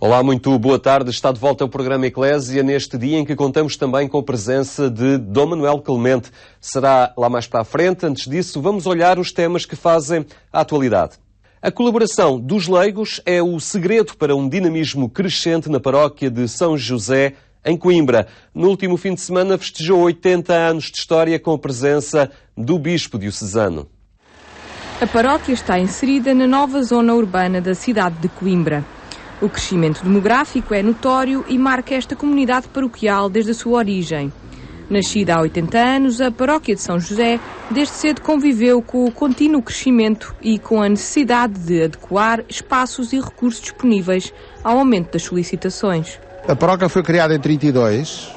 Olá, muito boa tarde. Está de volta ao programa Eclésia neste dia em que contamos também com a presença de Dom Manuel Clemente. Será lá mais para a frente. Antes disso, vamos olhar os temas que fazem a atualidade. A colaboração dos leigos é o segredo para um dinamismo crescente na paróquia de São José, em Coimbra. No último fim de semana festejou 80 anos de história com a presença do bispo diocesano. A paróquia está inserida na nova zona urbana da cidade de Coimbra. O crescimento demográfico é notório e marca esta comunidade paroquial desde a sua origem. Nascida há 80 anos, a paróquia de São José desde cedo conviveu com o contínuo crescimento e com a necessidade de adequar espaços e recursos disponíveis ao aumento das solicitações. A paróquia foi criada em 32,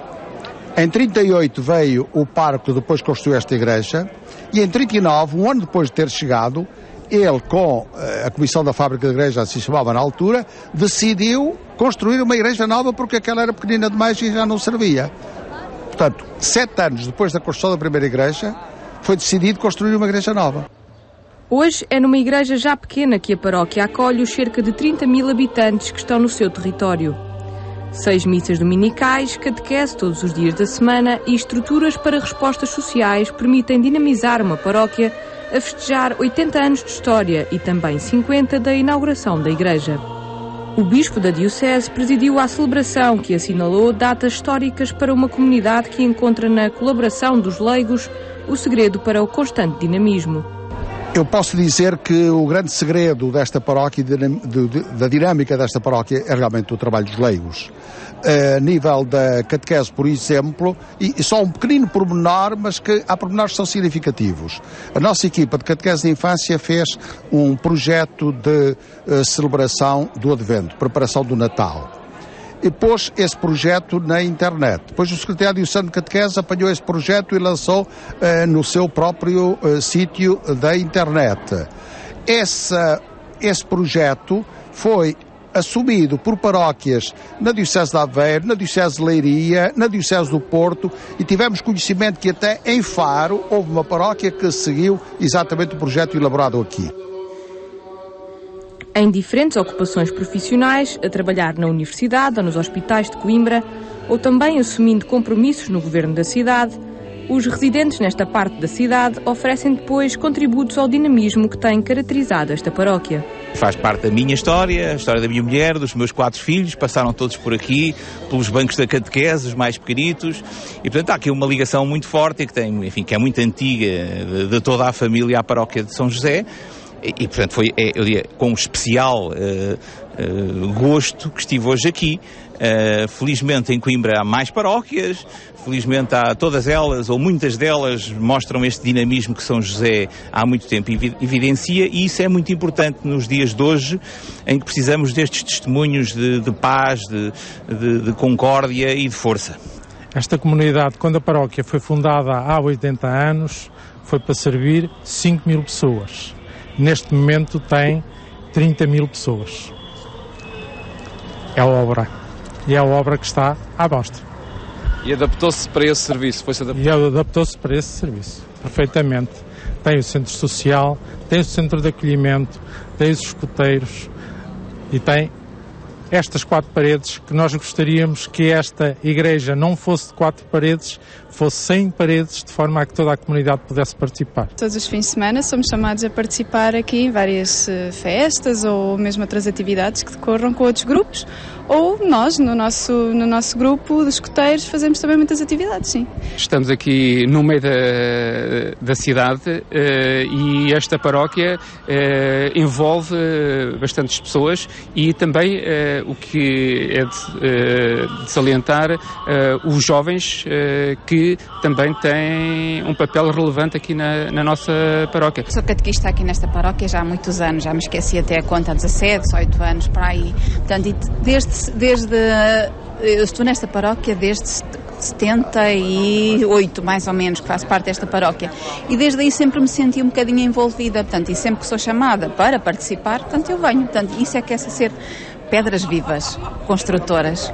em 38 veio o parque, depois construiu esta igreja, e em 39, um ano depois de ter chegado, ele, com a comissão da fábrica da igreja, assim se chamava na altura, decidiu construir uma igreja nova porque aquela era pequenina demais e já não servia. Portanto, 7 anos depois da construção da primeira igreja, foi decidido construir uma igreja nova. Hoje é numa igreja já pequena que a paróquia acolhe os cerca de 30 mil habitantes que estão no seu território. 6 missas dominicais, catequese todos os dias da semana e estruturas para respostas sociais permitem dinamizar uma paróquia a festejar 80 anos de história e também 50 da inauguração da igreja. O bispo da Diocese presidiu a celebração que assinalou datas históricas para uma comunidade que encontra na colaboração dos leigos o segredo para o constante dinamismo. Eu posso dizer que o grande segredo desta paróquia, da dinâmica desta paróquia, é realmente o trabalho dos leigos. A nível da catequese, por exemplo, e só um pequenino pormenor, mas que há pormenores que são significativos. A nossa equipa de catequese de infância fez um projeto de celebração do Advento, preparação do Natal. E pôs esse projeto na internet. Depois o Secretariado Diocesano de Catequese apanhou esse projeto e lançou no seu próprio sítio da internet. Esse projeto foi assumido por paróquias na Diocese de Aveiro, na Diocese de Leiria, na Diocese do Porto, e tivemos conhecimento que até em Faro houve uma paróquia que seguiu exatamente o projeto elaborado aqui. Em diferentes ocupações profissionais, a trabalhar na universidade ou nos hospitais de Coimbra, ou também assumindo compromissos no governo da cidade, os residentes nesta parte da cidade oferecem depois contributos ao dinamismo que tem caracterizado esta paróquia. Faz parte da minha história, a história da minha mulher, dos meus 4 filhos, passaram todos por aqui, pelos bancos da catequese, os mais pequenitos, e portanto há aqui uma ligação muito forte, que é muito antiga, de toda a família à paróquia de São José. E portanto foi, eu diria, com um especial gosto que estive hoje aqui. Felizmente em Coimbra há mais paróquias, felizmente há todas elas, ou muitas delas, mostram este dinamismo que São José há muito tempo evidencia, e isso é muito importante nos dias de hoje, em que precisamos destes testemunhos de paz, de concórdia e de força. Esta comunidade, quando a paróquia foi fundada há 80 anos, foi para servir 5 mil pessoas. Neste momento tem 30 mil pessoas. É a obra. E é a obra que está à mostra. E adaptou-se para esse serviço? Adaptou-se para esse serviço, perfeitamente. Tem o centro social, tem o centro de acolhimento, tem os escuteiros e tem estas 4 paredes, que nós gostaríamos que esta igreja não fosse de 4 paredes, fosse 100 paredes, de forma a que toda a comunidade pudesse participar. Todos os fins de semana somos chamados a participar aqui em várias festas ou mesmo outras atividades que decorram com outros grupos, ou nós, no nosso grupo dos escuteiros, fazemos também muitas atividades, sim. Estamos aqui no meio da cidade e esta paróquia envolve bastantes pessoas e também o que é de salientar os jovens que também têm um papel relevante aqui na nossa paróquia. Sou catequista aqui nesta paróquia já há muitos anos, já me esqueci até a conta, há 17, 18 anos para aí. Portanto, eu estou nesta paróquia desde 78, mais ou menos, que faço parte desta paróquia. E desde aí sempre me senti um bocadinho envolvida, portanto, e sempre que sou chamada para participar, portanto, eu venho. Portanto, isso é que é ser pedras vivas, construtoras.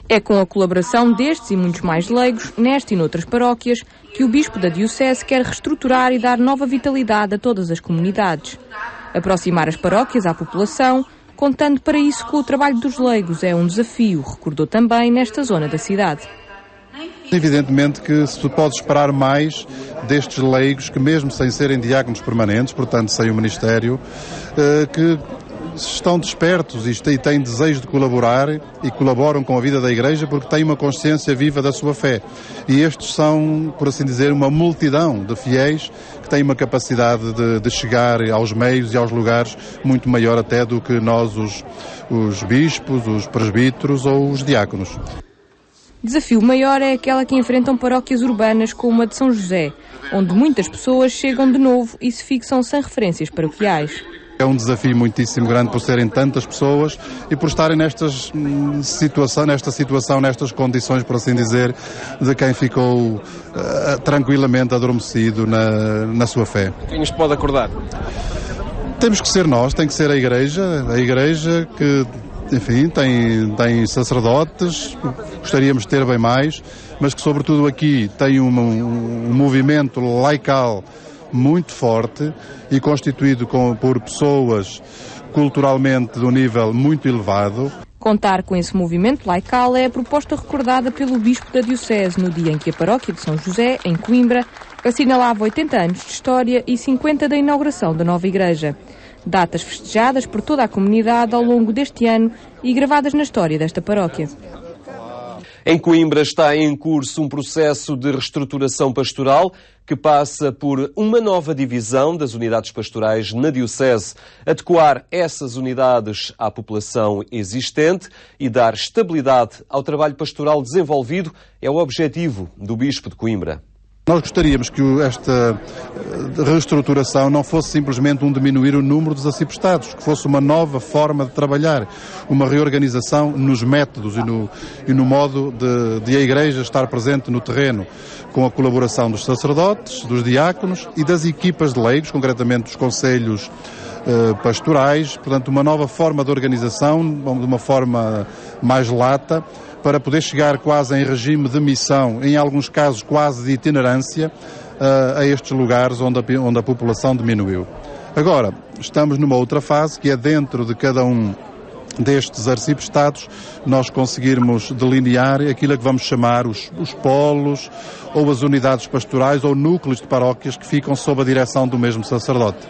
É com a colaboração destes e muitos mais leigos, nesta e noutras paróquias, que o Bispo da Diocese quer reestruturar e dar nova vitalidade a todas as comunidades. Aproximar as paróquias à população, contando para isso com o trabalho dos leigos. É um desafio, recordou também nesta zona da cidade. Evidentemente que se pode esperar mais destes leigos que, mesmo sem serem diáconos permanentes, portanto sem o Ministério, que estão despertos e têm desejo de colaborar e colaboram com a vida da Igreja porque têm uma consciência viva da sua fé. E estes são, por assim dizer, uma multidão de fiéis que têm uma capacidade de chegar aos meios e aos lugares muito maior até do que nós, os bispos, os presbíteros ou os diáconos. Desafio maior é aquela que enfrentam paróquias urbanas como a de São José, onde muitas pessoas chegam de novo e se fixam sem referências paroquiais. É um desafio muitíssimo grande por serem tantas pessoas e por estarem nesta situação, nestas condições, por assim dizer, de quem ficou tranquilamente adormecido na sua fé. Quem nos pode acordar? Temos que ser nós, tem que ser a Igreja que, enfim, tem sacerdotes, gostaríamos de ter bem mais, mas que sobretudo aqui tem um movimento laical muito forte e constituído por pessoas culturalmente de um nível muito elevado. Contar com esse movimento laical é a proposta recordada pelo Bispo da Diocese no dia em que a paróquia de São José, em Coimbra, assinalava 80 anos de história e 50 da inauguração da nova igreja. Datas festejadas por toda a comunidade ao longo deste ano e gravadas na história desta paróquia. Em Coimbra está em curso um processo de reestruturação pastoral que passa por uma nova divisão das unidades pastorais na Diocese, adequar essas unidades à população existente e dar estabilidade ao trabalho pastoral desenvolvido é o objetivo do Bispo de Coimbra. Nós gostaríamos que esta reestruturação não fosse simplesmente diminuir o número dos arciprestados, que fosse uma nova forma de trabalhar, uma reorganização nos métodos e no modo de a Igreja estar presente no terreno, com a colaboração dos sacerdotes, dos diáconos e das equipas de leigos, concretamente dos conselhos pastorais, portanto uma nova forma de organização, de uma forma mais lata, para poder chegar quase em regime de missão, em alguns casos quase de itinerância, a estes lugares onde a população diminuiu. Agora, estamos numa outra fase, que é dentro de cada um destes arciprestados, nós conseguirmos delinear aquilo a que vamos chamar os polos, ou as unidades pastorais, ou núcleos de paróquias que ficam sob a direção do mesmo sacerdote.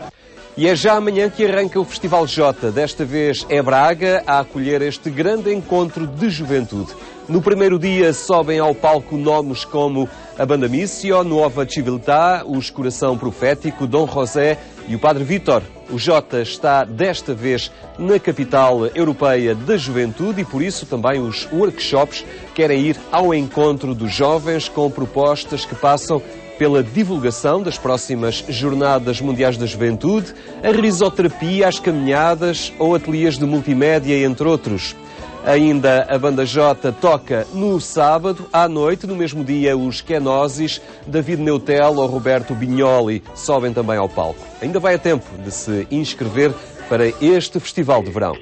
E é já amanhã que arranca o Festival J. Desta vez é Braga a acolher este grande encontro de juventude. No primeiro dia sobem ao palco nomes como a Banda Missio, Nuova Civiltà, o Coração Profético, Dom José e o Padre Vítor. O J está desta vez na capital europeia da juventude e por isso também os workshops querem ir ao encontro dos jovens com propostas que passam pela divulgação das próximas Jornadas Mundiais da Juventude, a risoterapia, as caminhadas ou ateliês de multimédia, entre outros. Ainda a Banda J toca no sábado, à noite, no mesmo dia, os Kenosis, David Neutel ou Roberto Bignoli sobem também ao palco. Ainda vai a tempo de se inscrever para este festival de verão.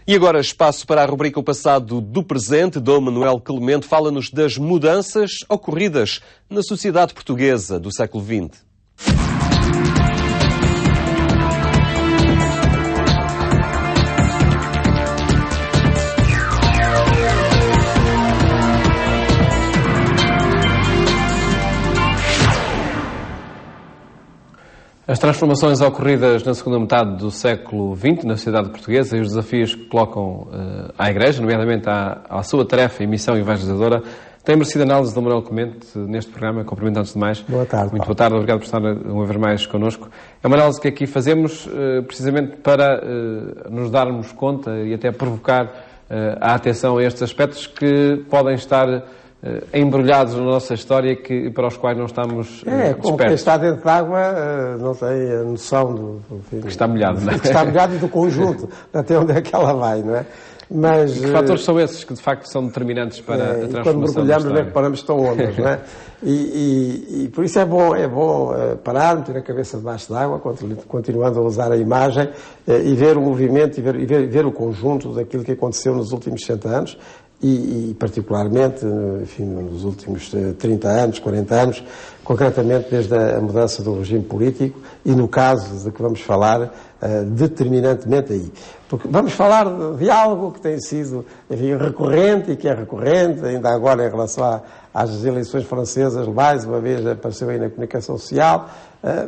E agora espaço para a rubrica O Passado do Presente. Dom Manuel Clemente fala-nos das mudanças ocorridas na sociedade portuguesa do século XX. As transformações ocorridas na segunda metade do século XX na sociedade portuguesa e os desafios que colocam à Igreja, nomeadamente à sua tarefa e missão evangelizadora, têm merecido análise do Manuel Clemente neste programa. Cumprimento antes de mais. Boa tarde. Muito boa tarde, obrigado por estar uma vez mais connosco. É uma análise que aqui fazemos precisamente para nos darmos conta e até provocar a atenção a estes aspectos que podem estar embrulhados na nossa história e para os quais não estamos despertos. Como quem está dentro de água não tem a noção que está molhado, não é? Que está molhado do conjunto, até onde é que ela vai, não é? Mas, que fatores são esses que de facto são determinantes para a transformação? Quando mergulhamos, não é que paramos que estão ondas, não é? E por isso é bom parar, meter a cabeça debaixo d'água, continuando a usar a imagem e ver o movimento e ver o conjunto daquilo que aconteceu nos últimos 60 anos. E particularmente, enfim, nos últimos 30 anos, 40 anos, concretamente desde a mudança do regime político e no caso de que vamos falar determinantemente aí. Porque vamos falar de algo que tem sido, enfim, recorrente e que é recorrente, ainda agora em relação às eleições francesas, mais uma vez apareceu aí na comunicação social,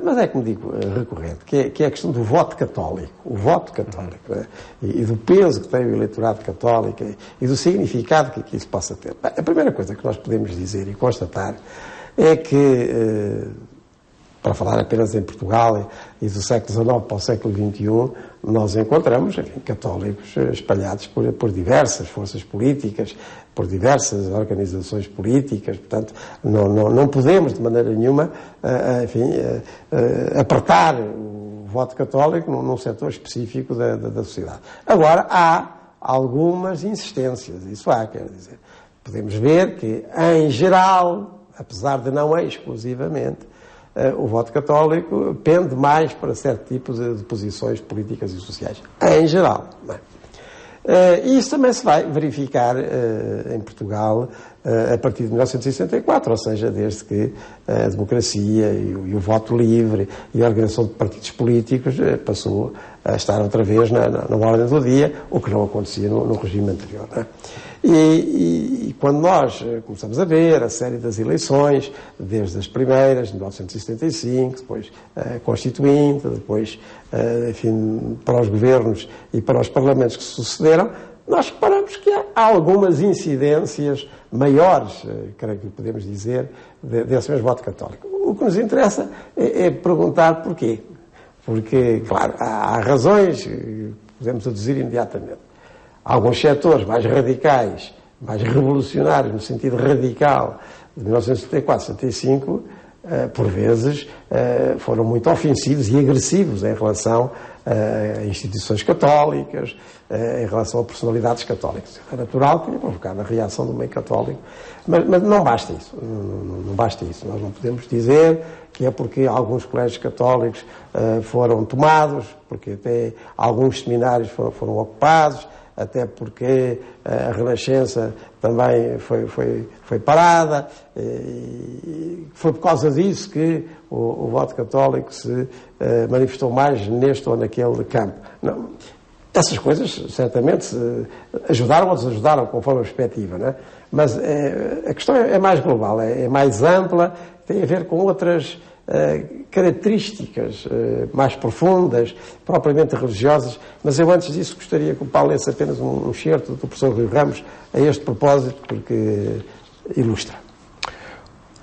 mas é, como digo, recorrente, que é a questão do voto católico. O voto católico, né? E do peso que tem o eleitorado católico e do significado que isso possa ter. Bem, a primeira coisa que nós podemos dizer e constatar é que, para falar apenas em Portugal e do século XIX para o século XXI, nós encontramos, enfim, católicos espalhados por diversas forças políticas, por diversas organizações políticas. Portanto, não podemos de maneira nenhuma, enfim, apertar o voto católico num setor específico da sociedade. Agora, há algumas insistências, isso há, quer dizer. Podemos ver que, em geral, apesar de não exclusivamente, o voto católico pende mais para certo tipo de posições políticas e sociais, em geral. E isso também se vai verificar em Portugal a partir de 1964, ou seja, desde que a democracia e o voto livre e a organização de partidos políticos passou a estar outra vez na ordem do dia, o que não acontecia no regime anterior. Não é? E quando nós começamos a ver a série das eleições, desde as primeiras, de 1975, depois Constituinte, depois, enfim, para os governos e para os parlamentos que se sucederam, nós reparamos que há algumas incidências maiores, creio que podemos dizer, desse mesmo voto católico. O que nos interessa é perguntar porquê. Porque, claro, há razões que podemos deduzir imediatamente. Alguns setores mais radicais, mais revolucionários, no sentido radical, de 1974, 75, por vezes, foram muito ofensivos e agressivos em relação a instituições católicas, em relação a personalidades católicas. É natural que tenha provocado a reação do meio católico, mas não basta isso. Não basta isso. Nós não podemos dizer que é porque alguns colégios católicos foram tomados, porque até alguns seminários foram ocupados, até porque a Renascença também foi parada, e foi por causa disso que o voto católico se manifestou mais neste ou naquele campo. Não, essas coisas certamente ajudaram ou desajudaram, conforme a perspectiva, não é? Mas a questão é mais global, é mais ampla, tem a ver com outras características mais profundas, propriamente religiosas, mas eu antes disso gostaria que o Paulo lesse apenas um excerto do professor Rui Ramos a este propósito, porque ilustra.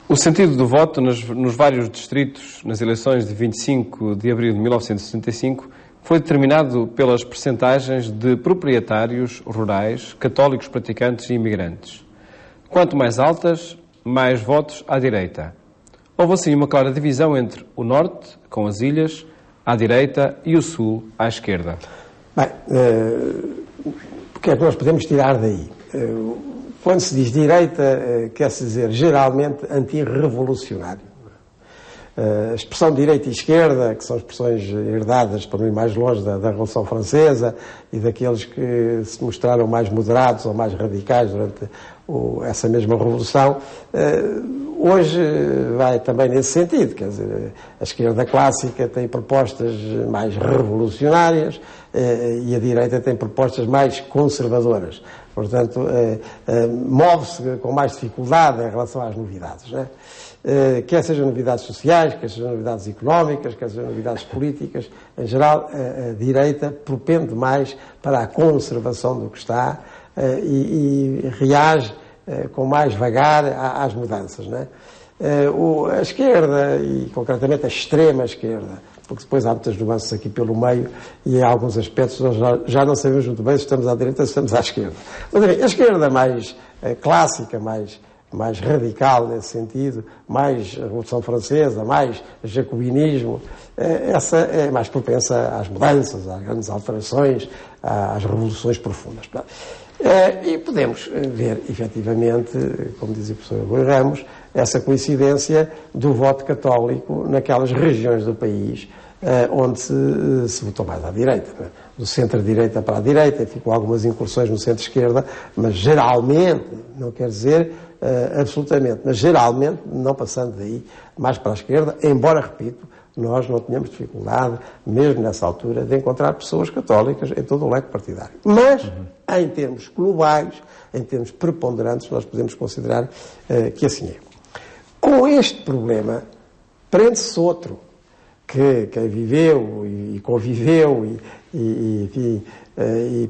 O sentido do voto nos vários distritos nas eleições de 25 de abril de 1965 foi determinado pelas percentagens de proprietários rurais, católicos praticantes e imigrantes. Quanto mais altas, mais votos à direita. Houve assim uma clara divisão entre o norte, com as ilhas, à direita, e o sul, à esquerda. Bem, o que é que nós podemos tirar daí? Quando se diz direita, quer-se dizer geralmente antirrevolucionário. A expressão direita e esquerda, que são expressões herdadas, para não ir mais longe, da Revolução Francesa e daqueles que se mostraram mais moderados ou mais radicais durante essa mesma Revolução, hoje vai também nesse sentido. Quer dizer, a esquerda clássica tem propostas mais revolucionárias e a direita tem propostas mais conservadoras. Portanto, move-se com mais dificuldade em relação às novidades, não é? Quer sejam novidades sociais, quer sejam novidades económicas, quer sejam novidades políticas, em geral a direita propende mais para a conservação do que está e reage com mais vagar às mudanças, não é? A esquerda, e concretamente a extrema esquerda, porque depois há muitas nuances aqui pelo meio e em alguns aspectos nós já não sabemos muito bem se estamos à direita ou se estamos à esquerda. Mas enfim, a esquerda mais clássica, mais radical nesse sentido, mais Revolução Francesa, mais jacobinismo, essa é mais propensa às mudanças, às grandes alterações, às revoluções profundas. E podemos ver, efetivamente, como dizia o professor Rui Ramos, essa coincidência do voto católico naquelas regiões do país onde se votou mais à direita, não é? Do centro-direita para a direita, enfim, com algumas incursões no centro-esquerda, mas geralmente, não quer dizer absolutamente, mas geralmente não passando daí mais para a esquerda, embora, repito, nós não tínhamos dificuldade, mesmo nessa altura, de encontrar pessoas católicas em todo o leque partidário. Mas, em termos globais, em termos preponderantes, nós podemos considerar que assim é. Com este problema, prende-se outro, que quem viveu e conviveu e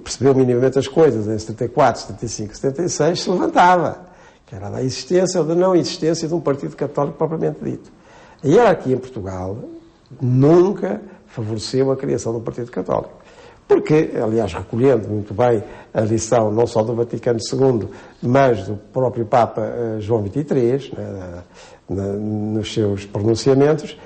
percebeu minimamente as coisas em 74, 75, 76, se levantava, que era da existência ou da não existência de um partido católico propriamente dito. A hierarquia em Portugal nunca favoreceu a criação de um partido católico. Porque, aliás, recolhendo muito bem a lição não só do Vaticano II, mas do próprio Papa João XXIII, nos seus pronunciamentos,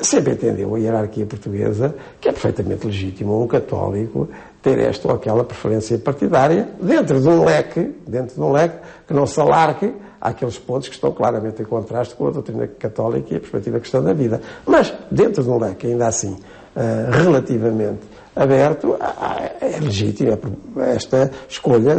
sempre entendeu a hierarquia portuguesa que é perfeitamente legítimo um católico ter esta ou aquela preferência partidária dentro de um leque que não se alargue àqueles pontos que estão claramente em contraste com a doutrina católica e a perspectiva cristã da vida. Mas, dentro de um leque, ainda assim, relativamente aberto, é legítima esta escolha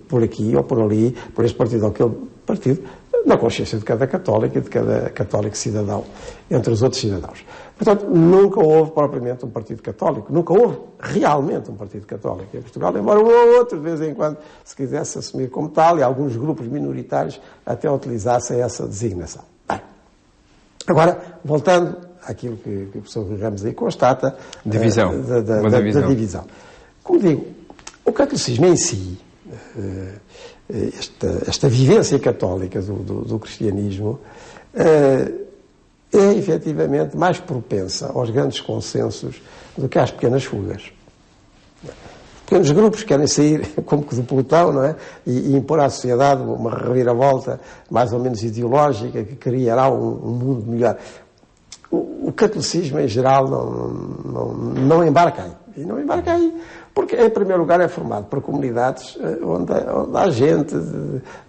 por aqui ou por ali, por este partido ou aquele partido, na consciência de cada católico e de cada católico cidadão, entre os outros cidadãos. Portanto, nunca houve propriamente um partido católico, nunca houve realmente um partido católico em Portugal, embora um ou outro, de vez em quando, se quisesse assumir como tal, e alguns grupos minoritários até utilizassem essa designação. Bem, agora, voltando àquilo que o professor Ramos aí constata, da divisão. Como digo, o catolicismo em si, esta vivência católica do cristianismo, é efetivamente mais propensa aos grandes consensos do que às pequenas fugas. Pequenos grupos querem sair como que do pelotão, não é? E impor à sociedade uma reviravolta mais ou menos ideológica que criará um mundo melhor. O catolicismo, em geral, não embarca aí. E não embarca aí porque, em primeiro lugar, é formado por comunidades onde há gente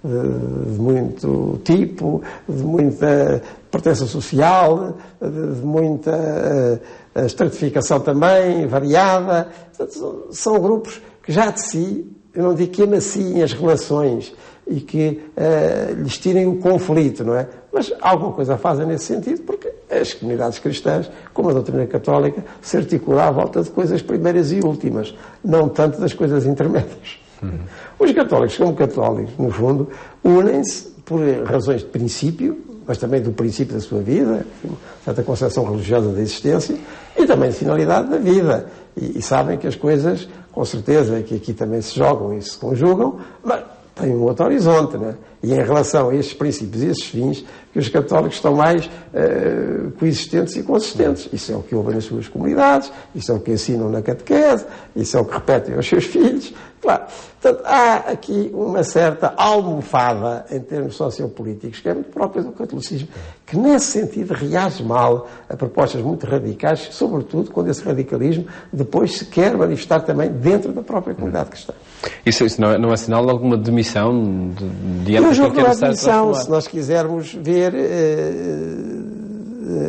de muito tipo, de muita pertença social, de muita estratificação também, variada. Portanto, são grupos que já de si, eu não digo que amaciem as relações e que lhes tirem o conflito, não é? Mas alguma coisa fazem nesse sentido, porque as comunidades cristãs, como a doutrina católica, se articulam à volta de coisas primeiras e últimas, não tanto das coisas intermédias. Os católicos, como católicos, no fundo, unem-se por razões de princípio, mas também do princípio da sua vida, certa concepção religiosa da existência, e também de finalidade da vida. E sabem que as coisas, com certeza, que aqui também se jogam e se conjugam, mas tem um outro horizonte, né? E em relação a estes princípios e estes fins, que os católicos estão mais coexistentes e consistentes. Isso é o que ouvem nas suas comunidades, isso é o que ensinam na catequese, isso é o que repetem aos seus filhos. Claro. Portanto, há aqui uma certa almofada em termos sociopolíticos, que é muito própria do catolicismo, que nesse sentido reage mal a propostas muito radicais, sobretudo quando esse radicalismo depois se quer manifestar também dentro da própria comunidade cristã. Isso não é sinal de alguma demissão de eu julgo que não é demissão, se nós quisermos ver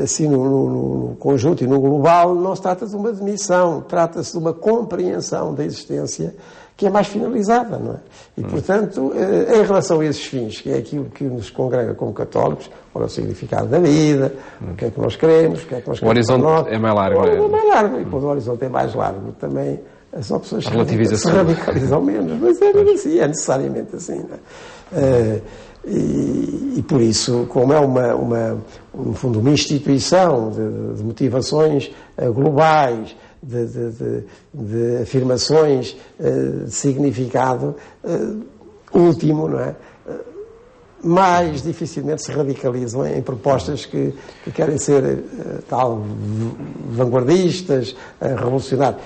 assim no conjunto e no global, não se trata de uma demissão, trata-se de uma compreensão da existência que é mais finalizada, não é? E, portanto, em relação a esses fins, que é aquilo que nos congrega como católicos, qual é o significado da vida, o que é que nós queremos, o que é que nós queremos. O horizonte é mais largo. É mais largo, e quando o horizonte é mais largo, também as opções se radicalizam menos, mas é mesmo assim, é necessariamente assim, não é? E por isso, como é no fundo, uma instituição de motivações globais, de afirmações de significado último, não é? Mais dificilmente se radicalizam em propostas que querem ser tal vanguardistas, revolucionárias.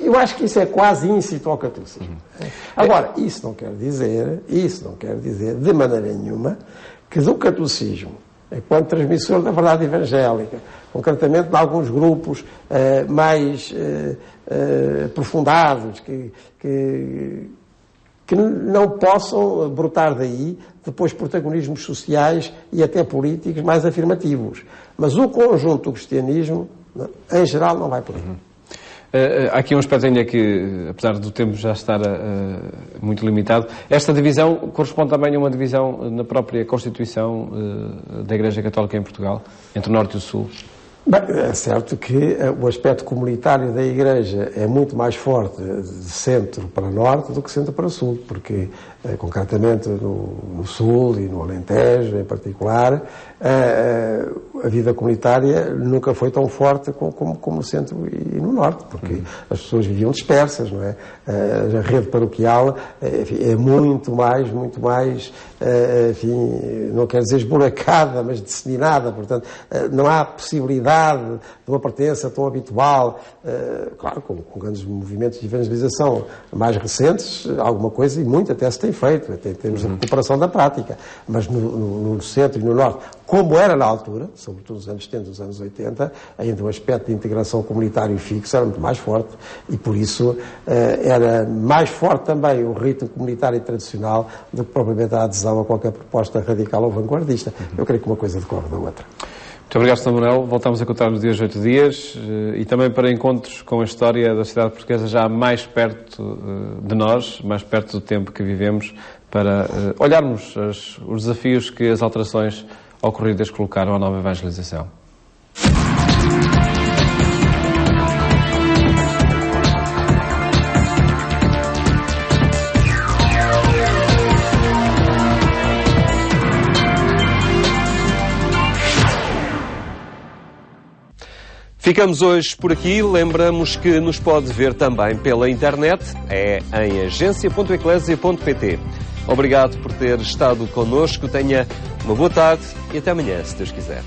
Eu acho que isso é quase íncito ao catolicismo. Agora, isso não quer dizer de maneira nenhuma que do catolicismo, enquanto transmissor da verdade evangélica, concretamente de alguns grupos mais aprofundados, que não possam brotar daí depois protagonismos sociais e até políticos mais afirmativos. Mas o conjunto do cristianismo Em geral, não vai por aí. Há aqui um aspecto ainda que, apesar do tempo já estar muito limitado, esta divisão corresponde também a uma divisão na própria Constituição da Igreja Católica em Portugal, entre o Norte e o Sul. Bem, é certo que o aspecto comunitário da Igreja é muito mais forte de centro para norte do que centro para sul, porque, concretamente, no sul e no Alentejo, em particular, a vida comunitária nunca foi tão forte como no centro e no norte, porque as pessoas viviam dispersas, não é? A rede paroquial é muito mais, enfim, não quero dizer esburacada, mas disseminada, portanto, não há possibilidade de uma pertença tão habitual, claro, com grandes movimentos de evangelização mais recentes, alguma coisa, e muito até se tem feito, até em termos de recuperação da prática, mas no centro e no norte, como era na altura, sobretudo nos anos 70, nos anos 80, ainda o aspecto de integração comunitário fixo era muito mais forte, e por isso era mais forte também o ritmo comunitário tradicional do que propriamente a adesão a qualquer proposta radical ou vanguardista. Eu creio que uma coisa decorre da outra. Muito obrigado, Sr. Manuel. Voltamos a contar nos dias 8 dias e também para encontros com a história da sociedade portuguesa já mais perto de nós, mais perto do tempo que vivemos, para olharmos os desafios que as alterações ocorridas colocaram à nova evangelização. Ficamos hoje por aqui. Lembramos que nos pode ver também pela internet, em agência.eclesia.pt. Obrigado por ter estado connosco. Tenha uma boa tarde e até amanhã, se Deus quiser.